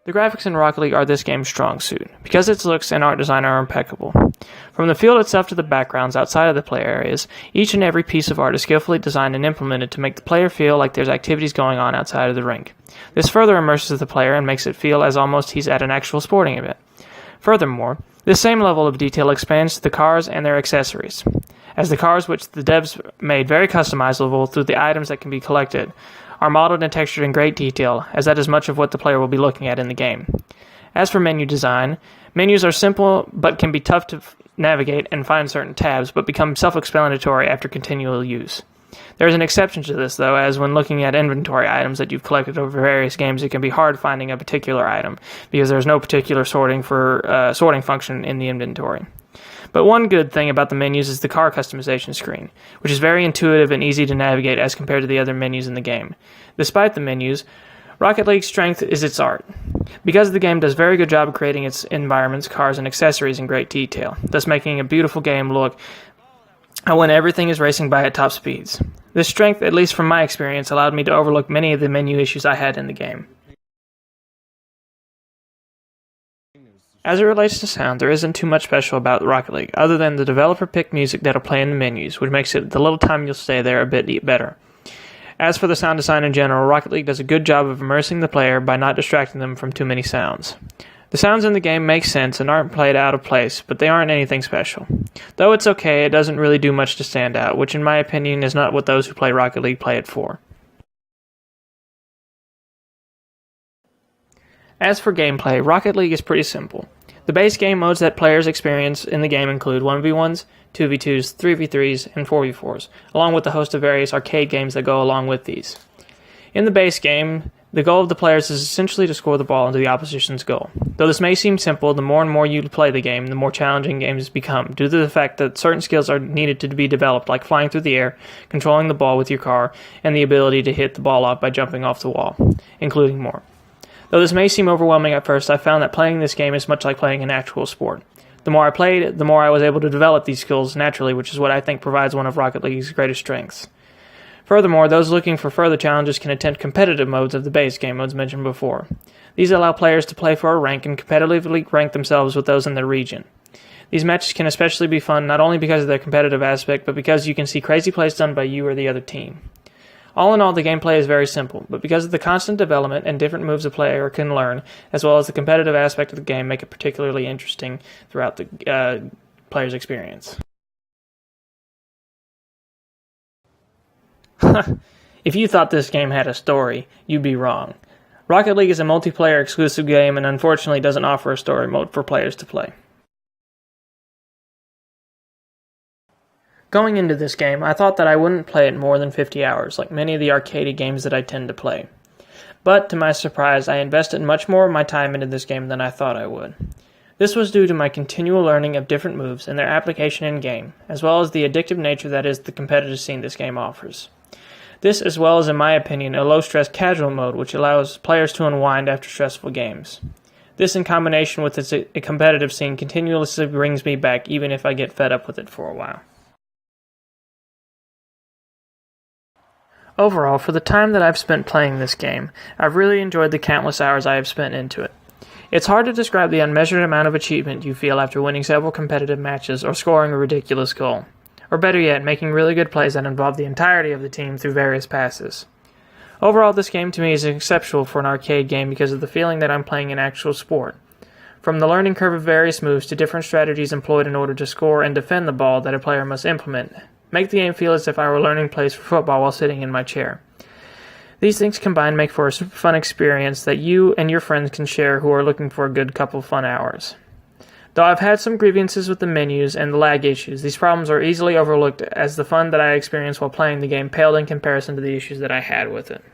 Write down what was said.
The graphics in Rocket League are this game's strong suit, because its looks and art design are impeccable. From the field itself to the backgrounds outside of the play areas, each and every piece of art is skillfully designed and implemented to make the player feel like there's activities going on outside of the rink. This further immerses the player and makes it feel as almost he's at an actual sporting event. Furthermore, this same level of detail expands to the cars and their accessories, as the cars, which the devs made very customizable through the items that can be collected, are modeled and textured in great detail, as that is much of what the player will be looking at in the game. As for menu design, menus are simple but can be tough to navigate and find certain tabs, but become self-explanatory after continual use. There is an exception to this, though, as when looking at inventory items that you've collected over various games, it can be hard finding a particular item, because there's no particular sorting function in the inventory. But one good thing about the menus is the car customization screen, which is very intuitive and easy to navigate as compared to the other menus in the game. Despite the menus, Rocket League's strength is its art, because the game does a very good job of creating its environments, cars, and accessories in great detail, thus making a beautiful game look when everything is racing by at top speeds. This strength, at least from my experience, allowed me to overlook many of the menu issues I had in the game. As it relates to sound, there isn't too much special about Rocket League, other than the developer-picked music that'll play in the menus, which makes it the little time you'll stay there a bit better. As for the sound design in general, Rocket League does a good job of immersing the player by not distracting them from too many sounds. The sounds in the game make sense and aren't played out of place, but they aren't anything special. Though it's okay, it doesn't really do much to stand out, which in my opinion is not what those who play Rocket League play it for. As for gameplay, Rocket League is pretty simple. The base game modes that players experience in the game include 1v1s, 2v2s, 3v3s, and 4v4s, along with a host of various arcade games that go along with these. In the base game, the goal of the players is essentially to score the ball into the opposition's goal. Though this may seem simple, the more and more you play the game, the more challenging games become, due to the fact that certain skills are needed to be developed, like flying through the air, controlling the ball with your car, and the ability to hit the ball off by jumping off the wall, including more. Though this may seem overwhelming at first, I found that playing this game is much like playing an actual sport. The more I played, the more I was able to develop these skills naturally, which is what I think provides one of Rocket League's greatest strengths. Furthermore, those looking for further challenges can attempt competitive modes of the base game modes mentioned before. These allow players to play for a rank and competitively rank themselves with those in their region. These matches can especially be fun not only because of their competitive aspect, but because you can see crazy plays done by you or the other team. All in all, the gameplay is very simple, but because of the constant development and different moves a player can learn, as well as the competitive aspect of the game, make it particularly interesting throughout the player's experience. If you thought this game had a story, you'd be wrong. Rocket League is a multiplayer exclusive game and unfortunately doesn't offer a story mode for players to play. Going into this game, I thought that I wouldn't play it more than 50 hours, like many of the arcade games that I tend to play. But, to my surprise, I invested much more of my time into this game than I thought I would. This was due to my continual learning of different moves and their application in-game, as well as the addictive nature that is the competitive scene this game offers. This, as well as, in my opinion, a low-stress casual mode which allows players to unwind after stressful games. This, in combination with its competitive scene, continuously brings me back even if I get fed up with it for a while. Overall, for the time that I've spent playing this game, I've really enjoyed the countless hours I have spent into it. It's hard to describe the unmeasured amount of achievement you feel after winning several competitive matches or scoring a ridiculous goal. Or better yet, making really good plays that involve the entirety of the team through various passes. Overall, this game to me is exceptional for an arcade game because of the feeling that I'm playing an actual sport. From the learning curve of various moves to different strategies employed in order to score and defend the ball that a player must implement, make the game feel as if I were learning plays for football while sitting in my chair. These things combined make for a super fun experience that you and your friends can share who are looking for a good couple fun hours. Though I've had some grievances with the menus and the lag issues, these problems are easily overlooked as the fun that I experienced while playing the game paled in comparison to the issues that I had with it.